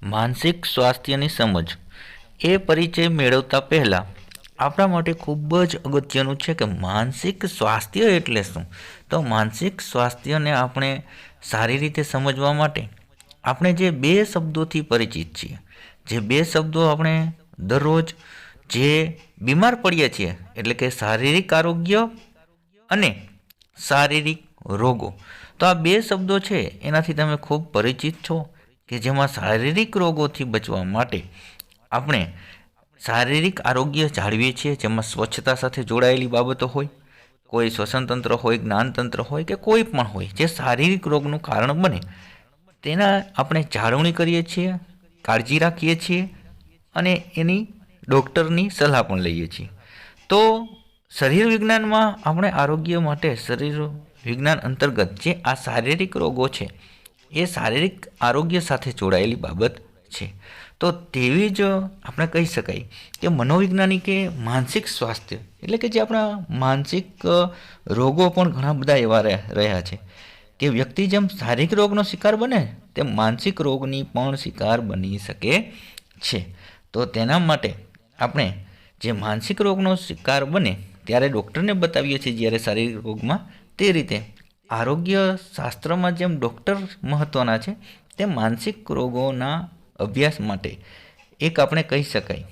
માનસિક સ્વાસ્થ્યની સમજ એ પરિચય મેળવતા પહેલાં આપણા માટે ખૂબ જ અગત્યનું છે કે માનસિક સ્વાસ્થ્ય એટલે શું. તો માનસિક સ્વાસ્થ્યને આપણે સારી રીતે સમજવા માટે આપણે જે બે શબ્દોથી પરિચિત છીએ, જે બે શબ્દો આપણે દરરોજ જે બીમાર પડીએ છીએ એટલે કે શારીરિક આરોગ્ય અને શારીરિક રોગો, તો આ બે શબ્દો છે એનાથી તમે ખૂબ પરિચિત છો કે જેમાં શારીરિક રોગોથી બચવા માટે આપણે શારીરિક આરોગ્ય જાળવીએ છીએ, જેમાં સ્વચ્છતા સાથે જોડાયેલી બાબતો હોય, કોઈ શ્વસનતંત્ર હોય, જ્ઞાનતંત્ર હોય કે કોઈ પણ હોય જે શારીરિક રોગનું કારણ બને તેના આપણે જાળવણી કરીએ છીએ, કાળજી રાખીએ છીએ અને એની ડૉક્ટરની સલાહ પણ લઈએ છીએ. તો શરીર વિજ્ઞાનમાં આપણે આરોગ્ય માટે શરીર વિજ્ઞાન અંતર્ગત જે આ શારીરિક રોગો છે એ શારીરિક આરોગ્ય સાથે જોડાયેલી બાબત છે. તો તેવી જ આપણે કહી શકાય કે મનોવૈજ્ઞાનિકે માનસિક સ્વાસ્થ્ય એટલે કે જે આપણા માનસિક રોગો પણ ઘણા બધા એવા રહ્યા છે કે વ્યક્તિ જેમ શારીરિક રોગનો શિકાર બને તેમ માનસિક રોગની પણ શિકાર બની શકે છે. તો તેના માટે આપણે જે માનસિક રોગનો શિકાર બને ત્યારે ડૉક્ટરને બતાવીએ છીએ જ્યારે શારીરિક રોગમાં, તે રીતે આરોગ્ય શાસ્ત્રમાં જેમ ડૉક્ટર મહત્ત્વના છે તેમ માનસિક રોગોના અભ્યાસ માટે એક આપણે કહી શકાય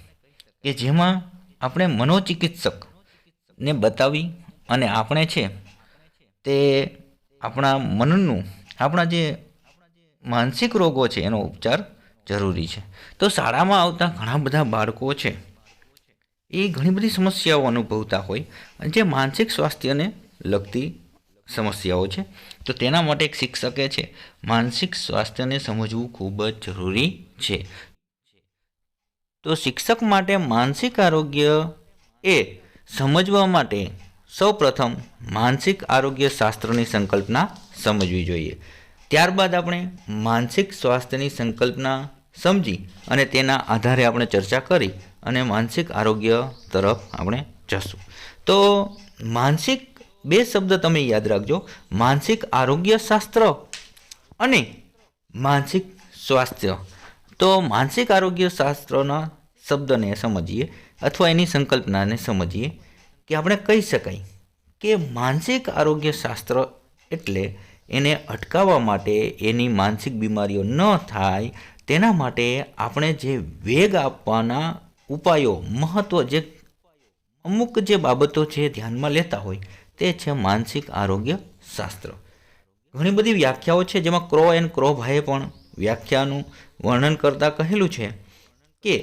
કે જેમાં આપણે મનોચિકિત્સકને બતાવી અને આપણે છે તે આપણા મનનું, આપણા જે માનસિક રોગો છે એનો ઉપચાર જરૂરી છે. તો શાળામાં આવતા ઘણા બધા બાળકો છે એ ઘણી બધી સમસ્યાઓ અનુભવતા હોય જે માનસિક સ્વાસ્થ્યને લગતી સમસ્યાઓ છે. તો તેના માટે એક શિક્ષકે છે માનસિક સ્વાસ્થ્યને સમજવું ખૂબ જ જરૂરી છે. તો શિક્ષક માટે માનસિક આરોગ્ય એ સમજવા માટે સૌપ્રથમ માનસિક આરોગ્ય શાસ્ત્રની સંકલ્પના સમજવી જોઈએ. ત્યારબાદ આપણે માનસિક સ્વાસ્થ્યની સંકલ્પના સમજી અને તેના આધારે આપણે ચર્ચા કરી અને માનસિક આરોગ્ય તરફ આપણે જશું. તો માનસિક બે શબ્દ તમે યાદ રાખજો, માનસિક આરોગ્ય શાસ્ત્ર અને માનસિક સ્વાસ્થ્ય. તો માનસિક આરોગ્ય શાસ્ત્રના શબ્દને સમજીએ અથવા એની સંકલ્પનાને સમજીએ કે આપણે કહી શકાય કે માનસિક આરોગ્ય શાસ્ત્ર એટલે એને અટકાવવા માટે, એની માનસિક બીમારીઓ ન થાય તેના માટે આપણે જે વેગ આપવાના ઉપાયો, મહત્ત્વ, જે અમુક જે બાબતો છે ધ્યાનમાં લેતા હોય તે છે માનસિક આરોગ્ય શાસ્ત્ર. ઘણી બધી વ્યાખ્યાઓ છે જેમાં ક્રો એન્ડ ક્રોભાએ પણ વ્યાખ્યાનું વર્ણન કરતાં કહેલું છે કે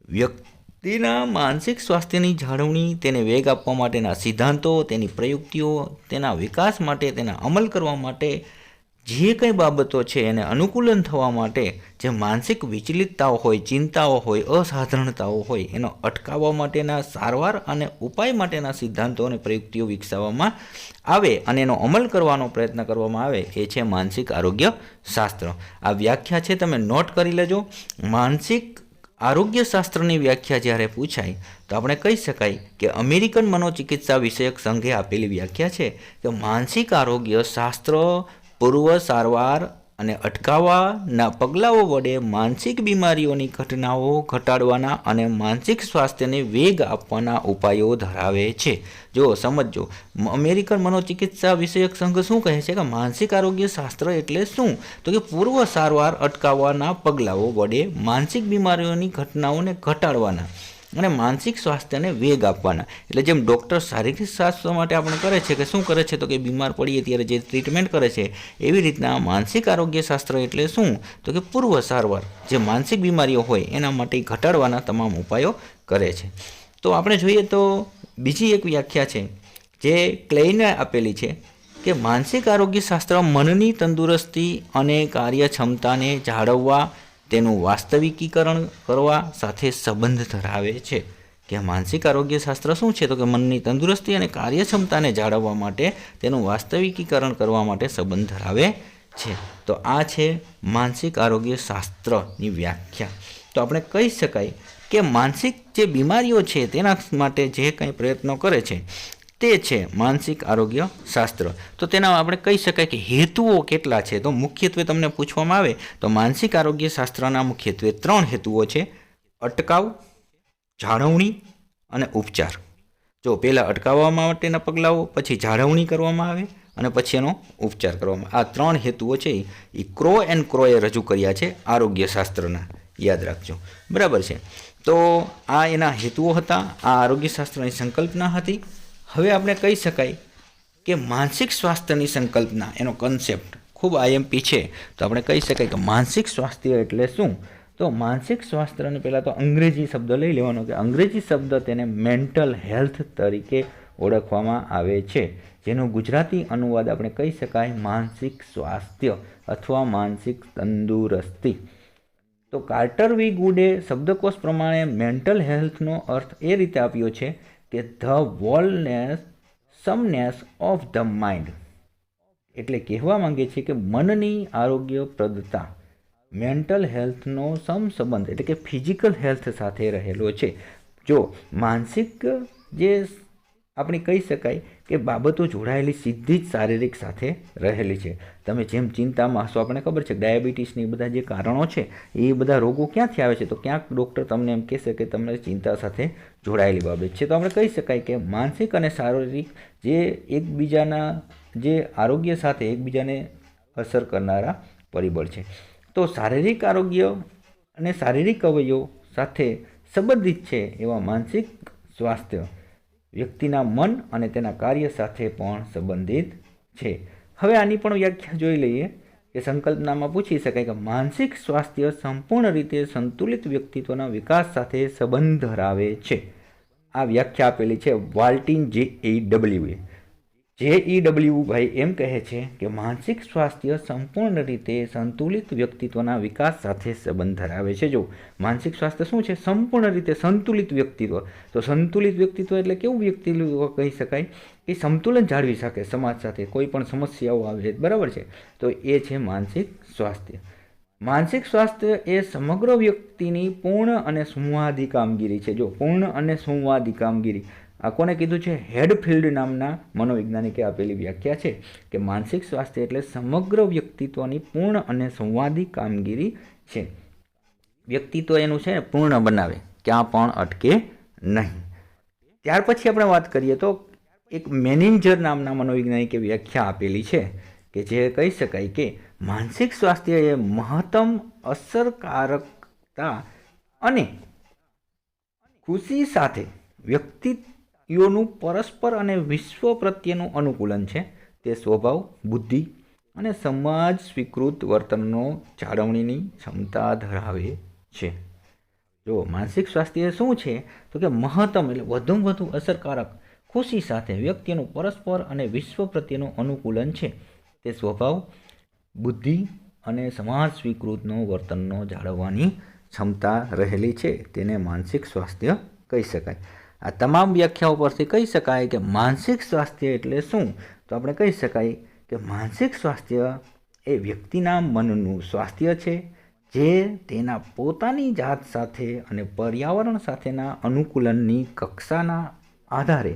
વ્યક્તિના માનસિક સ્વાસ્થ્યની જાળવણી, તેને વેગ આપવા માટેના સિદ્ધાંતો, તેની પ્રયુક્તિઓ, તેના વિકાસ માટે, તેના અમલ કરવા માટે જે કંઈ બાબતો છે એને અનુકૂલન થવા માટે જે માનસિક વિચલિતતાઓ હોય, ચિંતાઓ હોય, અસાધારણતાઓ હોય એનો અટકાવવા માટેના સારવાર અને ઉપાય માટેના સિદ્ધાંતો અને પ્રયુક્તિઓ વિકસાવવામાં આવે અને એનો અમલ કરવાનો પ્રયત્ન કરવામાં આવે એ છે માનસિક આરોગ્ય શાસ્ત્ર. આ વ્યાખ્યા છે તમે નોટ કરી લેજો. માનસિક આરોગ્ય શાસ્ત્રની વ્યાખ્યા જ્યારે પૂછાય તો આપણે કહી શકાય કે અમેરિકન મનોચિકિત્સા વિષયક સંઘે આપેલી વ્યાખ્યા છે કે માનસિક આરોગ્ય શાસ્ત્ર પૂર્વ સારવાર અને અટકાવવાના પગલાઓ વડે માનસિક બીમારીઓની ઘટનાઓ ઘટાડવાના અને માનસિક સ્વાસ્થ્યને વેગ આપવાના ઉપાયો ધરાવે છે. જો સમજો, અમેરિકન મનોચિકિત્સા વિષયક સંઘ શું કહે છે કે માનસિક આરોગ્ય શાસ્ત્ર એટલે શું, તો કે પૂર્વ સારવાર અટકાવવાના પગલાઓ વડે માનસિક બીમારીઓની ઘટનાઓને ઘટાડવાના અને માનસિક સ્વાસ્થ્યને વેગ આપવાના. એટલે જેમ ડૉક્ટર શારીરિક સ્વાસ્થ્ય માટે આપણે કરે છે કે શું કરે છે તો કે બીમાર પડીએ ત્યારે જે ટ્રીટમેન્ટ કરે છે, એવી રીતના માનસિક આરોગ્ય શાસ્ત્ર એટલે શું તો કે પૂર્વ સારવાર, જે માનસિક બીમારીઓ હોય એના માટે ઘટાડવાના તમામ ઉપાયો કરે છે. તો આપણે જોઈએ તો બીજી એક વ્યાખ્યા છે જે ક્લેઈને આપેલી છે કે માનસિક આરોગ્ય શાસ્ત્ર મનની તંદુરસ્તી અને કાર્યક્ષમતાને જાળવવા, તેનું વાસ્તવિકીકરણ કરવા સાથે સંબંધ ધરાવે છે. કે માનસિક આરોગ્ય શાસ્ત્ર શું છે તો કે મનની તંદુરસ્તી અને કાર્યક્ષમતાને જાળવવા માટે, તેનું વાસ્તવિકીકરણ કરવા માટે સંબંધ ધરાવે છે. તો આ છે માનસિક આરોગ્ય શાસ્ત્રની વ્યાખ્યા. તો આપણે કહી શકાય કે માનસિક જે બીમારીઓ છે તેના માટે જે કંઈ પ્રયત્નો કરે છે તે છે માનસિક આરોગ્ય શાસ્ત્ર. તો તેના આપણે કહી શકાય કે હેતુઓ કેટલા છે. તો મુખ્યત્વે તમને પૂછવામાં આવે તો માનસિક આરોગ્ય શાસ્ત્રના મુખ્યત્વે 3 હેતુઓ છે: અટકાવ, જાળવણી અને ઉપચાર. જો પહેલાં અટકાવવા માટેના પગલાઓ, પછી જાળવણી કરવામાં આવે અને પછી એનો ઉપચાર કરવામાં. આ 3 હેતુઓ છે એ ક્રો એન્ડ ક્રોએ રજૂ કર્યા છે આરોગ્ય શાસ્ત્રના. યાદ રાખજો, બરાબર છે. તો આ એના હેતુઓ હતા, આ આરોગ્ય શાસ્ત્રની સંકલ્પના હતી. હવે આપણે કહી શકાય કે માનસિક સ્વાસ્થ્યની સંકલ્પના, એનો કન્સેપ્ટ ખૂબ આઈએમપી છે. તો આપણે કહી શકાય કે માનસિક સ્વાસ્થ્ય એટલે શું? તો માનસિક સ્વાસ્થ્યને પહેલાં તો અંગ્રેજી શબ્દ લઈ લેવાનો, કે અંગ્રેજી શબ્દ તેને મેન્ટલ હેલ્થ તરીકે ઓળખવામાં આવે છે, જેનો ગુજરાતી અનુવાદ આપણે કહી શકાય માનસિક સ્વાસ્થ્ય અથવા માનસિક તંદુરસ્તી. તો કાર્ટર વી ગુડે શબ્દકોશ પ્રમાણે મેન્ટલ હેલ્થનો અર્થ એ રીતે આપ્યો છે કે ધ વોલનેસ સમનેસ ઓફ ધ માઇન્ડ. એટલે કહેવા માંગે છે કે મનની આરોગ્યપ્રદતા મેન્ટલ હેલ્થનો સમસંબંધ એટલે કે ફિઝિકલ હેલ્થ સાથે રહેલો છે. જો માનસિક જે આપણે કહી શકાય કે બાબતો જોડાયેલી સીધી જ શારીરિક સાથે રહેલી છે. તમે જેમ ચિંતામાં હશો, આપણને ખબર છે ડાયાબિટીસની બધા જે કારણો છે એ બધા રોગો ક્યાંથી આવે છે? તો ક્યાંક ડૉક્ટર તમને એમ કહેશે કે તમને ચિંતા સાથે જોડાયેલી બાબત છે. તો આપણે કહી શકાય કે માનસિક અને શારીરિક જે એકબીજાના જે આરોગ્ય સાથે એકબીજાને અસર કરનારા પરિબળ છે. તો શારીરિક આરોગ્ય અને શારીરિક અવયવો સાથે સંબંધિત છે એવા માનસિક સ્વાસ્થ્ય વ્યક્તિના મન અને તેના કાર્ય સાથે પણ સંબંધિત છે. હવે આની પણ વ્યાખ્યા જોઈ લઈએ કે સંકલ્પનામાં પૂછી શકાય કે માનસિક સ્વાસ્થ્ય સંપૂર્ણ રીતે સંતુલિત વ્યક્તિત્વના વિકાસ સાથે સંબંધ ધરાવે છે. આ વ્યાખ્યા આપેલી છે વાલ્ટિન જેઈડબ્લ્યુ ભાઈ એમ કહે છે કે માનસિક સ્વાસ્થ્ય સંપૂર્ણ રીતે સંતુલિત વ્યક્તિત્વના વિકાસ સાથે સંબંધ ધરાવે છે. જો માનસિક સ્વાસ્થ્ય શું છે? સંપૂર્ણ રીતે સંતુલિત વ્યક્તિત્વ. તો સંતુલિત વ્યક્તિત્વ એટલે કેવું વ્યક્તિત્વ કહી શકાય કે સંતુલન જાળવી શકે સમાજ સાથે, કોઈ પણ સમસ્યાઓ આવે, બરાબર છે. તો એ છે માનસિક સ્વાસ્થ્ય. માનસિક સ્વાસ્થ્ય એ સમગ્ર વ્યક્તિની પૂર્ણ અને સંવાદી કામગીરી છે. જો પૂર્ણ અને સંવાદી કામગીરી, આ કોને કીધું છે? હેડફિલ્ડ નામના મનોવૈજ્ઞાનિકે આપેલી વ્યાખ્યા છે કે માનસિક સ્વાસ્થ્ય એટલે સમગ્ર વ્યક્તિત્વની પૂર્ણ અને સંવાદી કામગીરી છે. વ્યક્તિત્વ એનું છે ને પૂર્ણ બનાવે, ક્યાં પણ અટકે નહીં. ત્યાર પછી આપણે વાત કરીએ તો એક મેનેજર નામના મનોવૈજ્ઞાનિકે વ્યાખ્યા આપેલી છે કે જે કહી શકાય કે માનસિક સ્વાસ્થ્ય એ મહત્તમ અસરકારકતા અને ખુશી સાથે વ્યક્તિઓનું પરસ્પર અને વિશ્વ પ્રત્યેનું અનુકૂલન છે. તે સ્વભાવ, બુદ્ધિ અને સમાજ સ્વીકૃત વર્તનનો જાળવણીની ક્ષમતા ધરાવે છે. જો માનસિક સ્વાસ્થ્ય શું છે? તો કે મહત્તમ એટલે વધુમાં વધુ અસરકારક ખુશી સાથે વ્યક્તિનું પરસ્પર અને વિશ્વ પ્રત્યેનું અનુકૂલન છે. તે સ્વભાવ, બુદ્ધિ અને સમાજ સ્વીકૃતનો વર્તનનો જાળવવાની ક્ષમતા રહેલી છે. તેને માનસિક સ્વાસ્થ્ય કહી શકાય. આ તમામ વ્યાખ્યાઓ પરથી કહી શકાય કે માનસિક સ્વાસ્થ્ય એટલે શું? તો આપણે કહી શકાય કે માનસિક સ્વાસ્થ્ય એ વ્યક્તિના મનનું સ્વાસ્થ્ય છે, જે તેના પોતાની જાત સાથે અને પર્યાવરણ સાથેના અનુકૂલનની કક્ષાના આધારે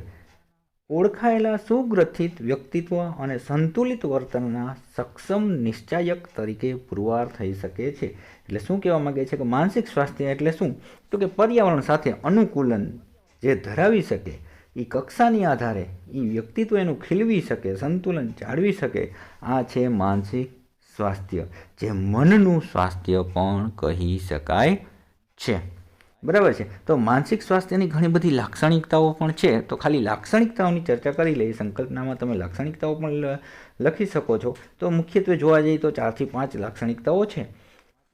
ઓળખાયેલા સુગ્રથિત વ્યક્તિત્વ અને સંતુલિત વર્તનના સક્ષમ નિશ્ચાયક તરીકે પુરવાર થઈ શકે છે. એટલે શું કહેવા માગે છે કે માનસિક સ્વાસ્થ્ય એટલે શું? તો કે પર્યાવરણ સાથે અનુકૂલન જે ધરાવી શકે, એ કક્ષાની આધારે એ વ્યક્તિત્વ એનું ખીલવી શકે, સંતુલન જાળવી શકે. આ છે માનસિક સ્વાસ્થ્ય, જે મનનું સ્વાસ્થ્ય પણ કહી શકાય છે. બરાબર છે. તો માનસિક સ્વાસ્થ્યની ઘણી બધી લાક્ષણિકતાઓ પણ છે. તો ખાલી લાક્ષણિકતાઓની ચર્ચા કરી લઈએ. સંકલ્પનામાં તમે લાક્ષણિકતાઓ પણ લખી શકો છો. તો મુખ્યત્વે જોવા જઈએ તો 4 થી 5 લાક્ષણિકતાઓ છે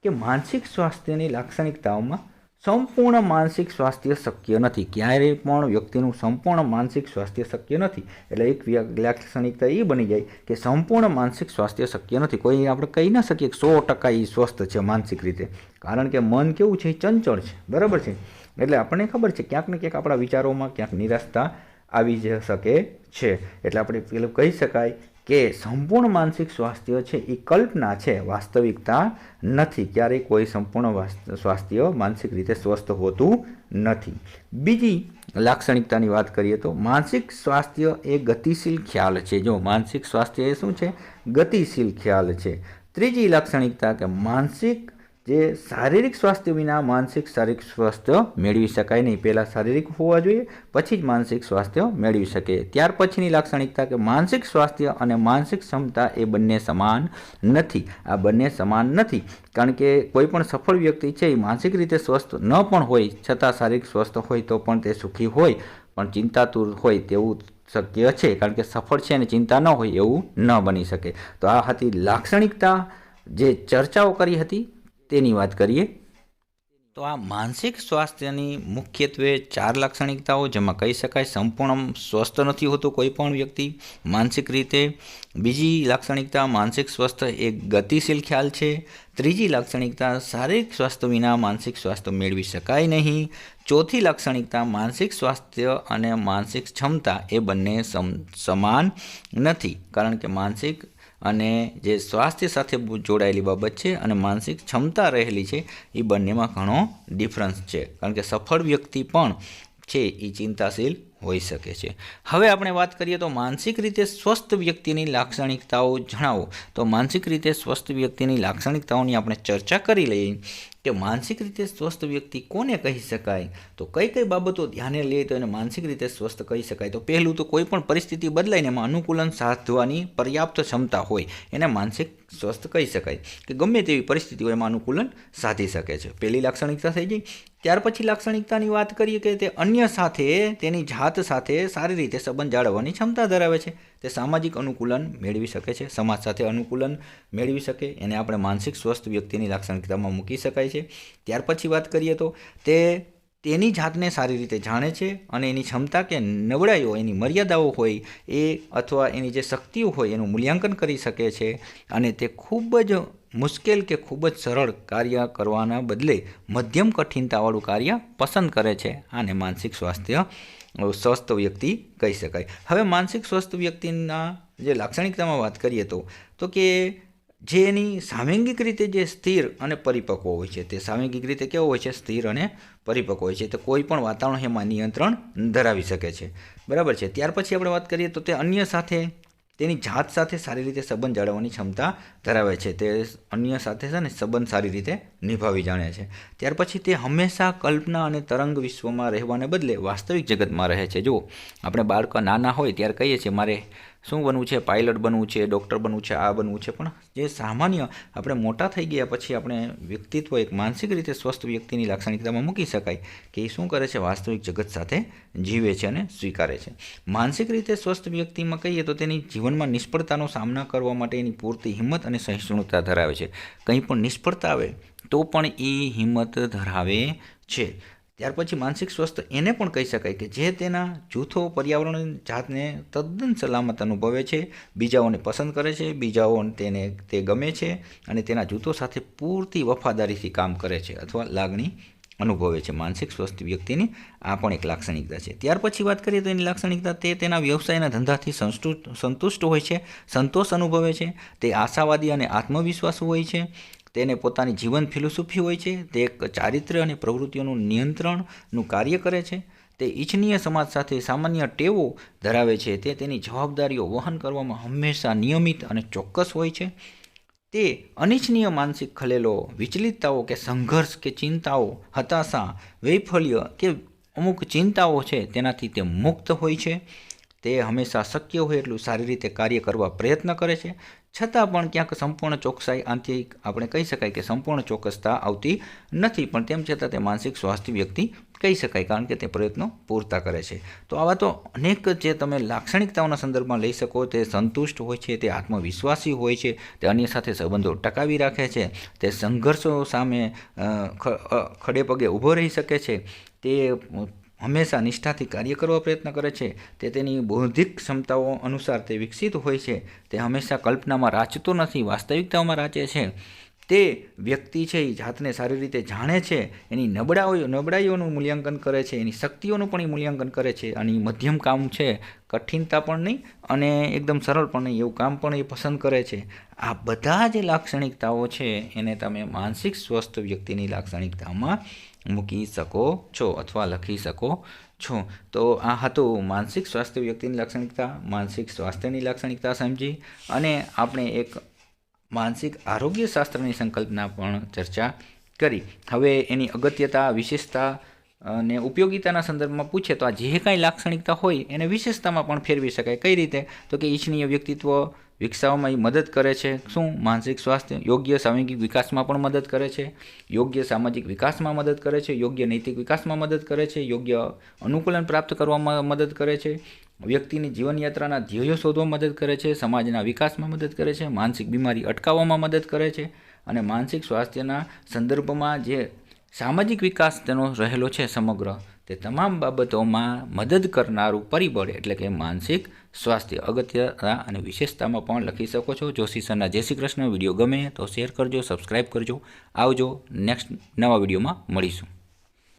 કે માનસિક સ્વાસ્થ્યની લાક્ષણિકતાઓમાં સંપૂર્ણ માનસિક સ્વાસ્થ્ય શક્ય નથી. ક્યારેય પણ વ્યક્તિનું સંપૂર્ણ માનસિક સ્વાસ્થ્ય શક્ય નથી. એટલે એક લાક્ષણિકતા એ બની જાય કે સંપૂર્ણ માનસિક સ્વાસ્થ્ય શક્ય નથી. કોઈ આપણે કહી ન શકીએ કે 100% એ સ્વસ્થ છે માનસિક રીતે, કારણ કે મન કેવું છે? ચંચળ છે, બરાબર છે. એટલે આપણને ખબર છે ક્યાંક ને ક્યાંક આપણા વિચારોમાં ક્યાંક નિરાશતા આવી જ શકે છે. એટલે આપણે પેલું કહી શકાય કે સંપૂર્ણ માનસિક સ્વાસ્થ્ય છે એ કલ્પના છે, વાસ્તવિકતા નથી. ક્યારેય કોઈ સંપૂર્ણ સ્વાસ્થ્ય માનસિક રીતે સ્વસ્થ હોતું નથી. બીજી લાક્ષણિકતાની વાત કરીએ તો માનસિક સ્વાસ્થ્ય એ ગતિશીલ ખ્યાલ છે. જો માનસિક સ્વાસ્થ્ય એ શું છે? ગતિશીલ ખ્યાલ છે. ત્રીજી લાક્ષણિકતા કે માનસિક જે શારીરિક સ્વાસ્થ્ય વિના માનસિક સ્વાસ્થ્ય મેળવી શકાય નહીં. પહેલાં શારીરિક હોવા જોઈએ, પછી જ માનસિક સ્વાસ્થ્ય મેળવી શકે. ત્યાર પછીની લાક્ષણિકતા કે માનસિક સ્વાસ્થ્ય અને માનસિક ક્ષમતા એ બંને સમાન નથી. આ બંને સમાન નથી કારણ કે કોઈ પણ સફળ વ્યક્તિ છે એ માનસિક રીતે સ્વસ્થ ન પણ હોય છતાં શારીરિક સ્વસ્થ હોય તો પણ તે સુખી હોય, પણ ચિંતાતુર હોય તેવું શક્ય છે. કારણ કે સફળ છે અને ચિંતા ન હોય એવું ન બની શકે. તો આ હતી લાક્ષણિકતા જે ચર્ચાઓ કરી હતી તેની વાત કરીએ તો આ માનસિક સ્વાસ્થ્યની મુખ્યત્વે 4 લાક્ષણિકતાઓ, જેમાં કહી શકાય સંપૂર્ણ સ્વસ્થ નથી હોતો કોઈ પણ વ્યક્તિ માનસિક રીતે. બીજી લાક્ષણિકતા માનસિક સ્વાસ્થ્ય એક ગતિશીલ ખ્યાલ છે. ત્રીજી લાક્ષણિકતા શારીરિક સ્વાસ્થ્ય વિના માનસિક સ્વાસ્થ્ય મેળવી શકાય નહીં. ચોથી લાક્ષણિકતા માનસિક સ્વાસ્થ્ય અને માનસિક ક્ષમતા એ બંને સમાન નથી, કારણ કે માનસિક અને જે સ્વાસ્થ્ય સાથે જોડાયેલી બાબત છે અને માનસિક ક્ષમતા રહેલી છે એ બંનેમાં ઘણો ડિફરન્સ છે. કારણ કે સફળ વ્યક્તિ પણ છે એ ચિંતાશીલ હોઈ શકે છે. હવે આપણે વાત કરીએ તો માનસિક રીતે સ્વસ્થ વ્યક્તિની લાક્ષણિકતાઓ જણાવો. તો માનસિક રીતે સ્વસ્થ વ્યક્તિની લાક્ષણિકતાઓની આપણે ચર્ચા કરી લઈએ કે માનસિક રીતે સ્વસ્થ વ્યક્તિ કોને કહી શકાય. તો કઈ કઈ બાબતો ધ્યાને લઈએ તો એને માનસિક રીતે સ્વસ્થ કહી શકાય. તો પહેલું તો કોઈ પણ પરિસ્થિતિ બદલાઈને એમાં અનુકૂલન સાધવાની પર્યાપ્ત ક્ષમતા હોય એને માનસિક સ્વસ્થ કહી શકાય, કે ગમે તેવી પરિસ્થિતિ હોય એમાં અનુકૂલન સાધી શકે છે. પહેલી લાક્ષણિકતા થઈ ગઈ. ત્યાર પછી લાક્ષણિકતાની વાત કરીએ કે તે અન્ય સાથે, તેની જાત સાથે સારી રીતે સંબંધ જાળવવાની ક્ષમતા ધરાવે છે. તે સામાજિક અનુકૂલન મેળવી શકે છે, સમાજ સાથે અનુકૂલન મેળવી શકે, એને આપણે માનસિક સ્વસ્થ વ્યક્તિની લાક્ષણિકતામાં મૂકી શકાય છે. ત્યાર પછી વાત કરીએ તો તે તેની જાતને સારી રીતે જાણે છે અને એની ક્ષમતા કે નબળાઈઓ, એની મર્યાદાઓ હોય એ અથવા એની જે શક્તિઓ હોય એનું મૂલ્યાંકન કરી શકે છે અને તે ખૂબ જ મુશ્કેલ કે ખૂબ જ સરળ કાર્ય કરવાના બદલે મધ્યમ કઠિનતાવાળું કાર્ય પસંદ કરે છે. આને માનસિક સ્વાસ્થ્ય સ્વસ્થ વ્યક્તિ કહી શકાય. હવે માનસિક સ્વસ્થ વ્યક્તિના જે લાક્ષણિકતામાં વાત કરીએ તો કે જે એની સાંવેગિક રીતે જે સ્થિર અને પરિપક્વ હોય છે, તે સાંવેગિક રીતે કેવો હોય છે? સ્થિર અને પરિપક્વ હોય છે. તો કોઈ પણ વાતાવરણ એમાં નિયંત્રણ ધરાવી શકે છે. બરાબર છે. ત્યાર પછી આપણે વાત કરીએ તો તે અન્ય સાથે, તેની જાત સાથે સારી રીતે સંબંધ જાળવવાની ક્ષમતા ધરાવે છે. તે અન્ય સાથે છે ને સંબંધ સારી રીતે નિભાવી જાણે છે. ત્યાર પછી તે હંમેશા કલ્પના અને તરંગ વિશ્વમાં રહેવાને બદલે વાસ્તવિક જગતમાં રહે છે. જો આપણે બાળકો નાના હોય ત્યારે કહીએ છીએ મારે શું બનવું છે? પાયલટ બનવું છે, ડૉક્ટર બનવું છે, આ બનવું છે. પણ જે સામાન્ય આપણે મોટા થઈ ગયા પછી આપણે વ્યક્તિત્વ એક માનસિક રીતે સ્વસ્થ વ્યક્તિની લાક્ષણિકતામાં મૂકી શકાય કે એ શું કરે છે? વાસ્તવિક જગત સાથે જીવે છે અને સ્વીકારે છે. માનસિક રીતે સ્વસ્થ વ્યક્તિમાં કહીએ તો તેની જીવનમાં નિષ્ફળતાનો સામનો કરવા માટે એની પૂરતી હિંમત અને સહિષ્ણુતા ધરાવે છે. કંઈ પણ નિષ્ફળતા આવે તો પણ એ હિંમત ધરાવે છે. ત્યાર પછી માનસિક સ્વસ્થ એને પણ કહી શકાય કે જે તેના જૂથો, પર્યાવરણ, જાતને તદ્દન સલામત અનુભવે છે, બીજાઓને પસંદ કરે છે, બીજાઓને તે ગમે છે અને તેના જૂથો સાથે પૂરતી વફાદારીથી કામ કરે છે અથવા લાગણી અનુભવે છે. માનસિક સ્વસ્થ વ્યક્તિની આ પણ એક લાક્ષણિકતા છે. ત્યાર પછી વાત કરીએ તો એની લાક્ષણિકતા તે તેના વ્યવસાયના ધંધાથી સંતુષ્ટ હોય છે, સંતોષ અનુભવે છે, તે આશાવાદી અને આત્મવિશ્વાસુ હોય છે, તેને પોતાની જીવન ફિલોસોફી હોય છે, તે એક ચારિત્ર્ય અને પ્રવૃત્તિઓનું નિયંત્રણનું કાર્ય કરે છે, તે ઇચ્છનીય સમાજ સાથે સામાન્ય ટેવો ધરાવે છે, તે તેની જવાબદારીઓ વહન કરવામાં હંમેશા નિયમિત અને ચોક્કસ હોય છે, તે અનિચ્છનીય માનસિક ખલેલો, વિચલિતતાઓ કે સંઘર્ષ કે ચિંતાઓ, હતાશા, વૈફલ્ય કે અમુક ચિંતાઓ છે તેનાથી તે મુક્ત હોય છે, તે હંમેશા શક્ય હોય એટલું સારી રીતે કાર્ય કરવા પ્રયત્ન કરે છે, છતાં પણ ક્યાંક સંપૂર્ણ ચોકસાઈ આંતરિક આપણે કહી શકાય કે સંપૂર્ણ ચોક્કસતા આવતી નથી, પણ તેમ છતાં તે માનસિક સ્વાસ્થ્ય વ્યક્તિ કહી શકાય કારણ કે તે પ્રયત્નો પૂરતા કરે છે. તો આવા તો અનેક જે તમે લાક્ષણિકતાઓના સંદર્ભમાં લઈ શકો. તે સંતુષ્ટ હોય છે, તે આત્મવિશ્વાસી હોય છે, તે અન્ય સાથે સંબંધો ટકાવી રાખે છે, તે સંઘર્ષો સામે ખડે પગે ઊભો રહી શકે છે, તે હંમેશા નિષ્ઠાથી કાર્ય કરવા પ્રયત્ન કરે છે, તે તેની બૌદ્ધિક ક્ષમતાઓ અનુસાર તે વિકસિત હોય છે, તે હંમેશા કલ્પનામાં રાચતો નથી, વાસ્તવિકતાઓમાં રાચે છે, તે વ્યક્તિ છે એ જાતને સારી રીતે જાણે છે, એની નબળાઈઓનું મૂલ્યાંકન કરે છે, એની શક્તિઓનું પણ એ મૂલ્યાંકન કરે છે, અને મધ્યમ કામ છે, કઠિનતા પણ નહીં અને એકદમ સરળ પણ નહીં એવું કામ પણ એ પસંદ કરે છે. આ બધા જે લાક્ષણિકતાઓ છે એને તમે માનસિક સ્વસ્થ વ્યક્તિની લાક્ષણિકતામાં મૂકી શકો છો અથવા લખી શકો છો. તો આ હતું માનસિક સ્વાસ્થ્ય વ્યક્તિની લાક્ષણિકતા, માનસિક સ્વાસ્થ્યની લાક્ષણિકતા સમજી, અને આપણે એક માનસિક આરોગ્ય શાસ્ત્રની સંકલ્પના પણ ચર્ચા કરી. હવે એની અગત્યતા, વિશેષતા અને ઉપયોગિતાના સંદર્ભમાં પૂછે તો આ જે કાંઈ લાક્ષણિકતા હોય એને વિશેષતામાં પણ ફેરવી શકાય. કઈ રીતે? તો કે ઈચ્છનીય વ્યક્તિત્વ વિકસાવવામાં એ મદદ કરે છે. શું? માનસિક સ્વાસ્થ્ય. યોગ્ય સામાજિક વિકાસમાં પણ મદદ કરે છે, યોગ્ય સામાજિક વિકાસમાં મદદ કરે છે, યોગ્ય નૈતિક વિકાસમાં મદદ કરે છે, યોગ્ય અનુકૂલન પ્રાપ્ત કરવામાં મદદ કરે છે, વ્યક્તિની જીવનયાત્રાના ધ્યેયો શોધવામાં મદદ કરે છે, સમાજના વિકાસમાં મદદ કરે છે, માનસિક બીમારી અટકાવવામાં મદદ કરે છે, અને માનસિક સ્વાસ્થ્યના સંદર્ભમાં જે સામાજિક વિકાસ તેનો રહેલો છે સમગ્ર, તે તમામ બાબતોમાં મદદ કરનારું પરિબળ એટલે કે માનસિક સ્વાસ્થ્ય. અગત્યતા અને વિશેષતામાં પણ લખી શકો છો. જોશી સરના જય શ્રી કૃષ્ણ. વિડીયો ગમે તો શેર કરજો, સબસ્ક્રાઈબ કરજો. આવજો. નેક્સ્ટ નવા વિડીયોમાં મળીશું.